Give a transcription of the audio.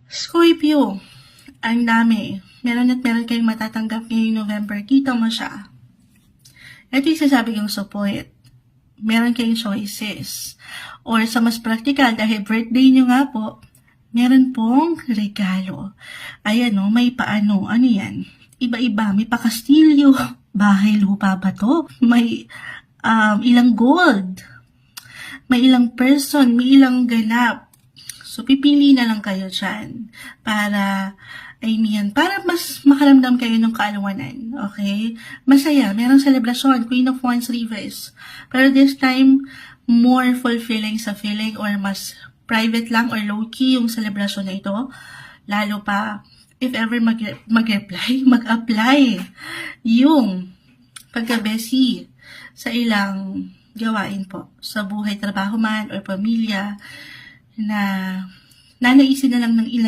Scorpio, ang dami. Meron at meron kayong matatanggap ngayong November. Kita mo siya. Ito yung sasabi kong support. Meron kayong choices. Or sa mas practical, dahil birthday nyo nga po, meron pong regalo. Ayan o, may paano. Ano yan? Iba-iba. May pakastilyo. Bahay lupa ba to? May ilang gold. May ilang person. May ilang ganap. So, pipili na lang kayo dyan para mas makaramdam kayo ng kaalawanan. Okay? Masaya. Merong celebration. Queen of Wands reverse. Pero this time, more fulfilling sa feeling or mas private lang or low-key yung celebration na ito. Lalo pa, if ever mag-apply yung pagka-besi sa ilang gawain po. Sa buhay, trabaho man, or pamilya, na nanaisin na lang ng ilan